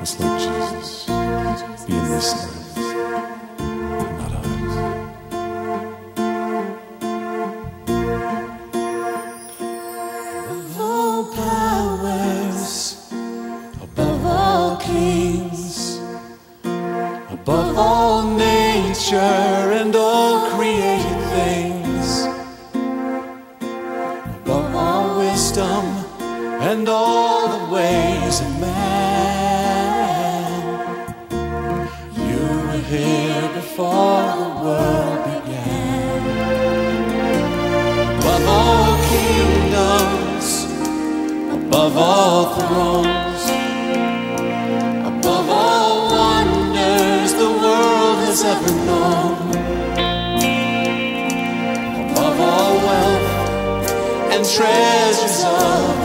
Let's let Jesus be in this life, not ours. Above all powers, above all kings, above all nature and all created things, above all wisdom and all the ways of man, you were here before the world began. Above all kingdoms, above all thrones, above all wonders the world has ever known, above all wealth and treasures of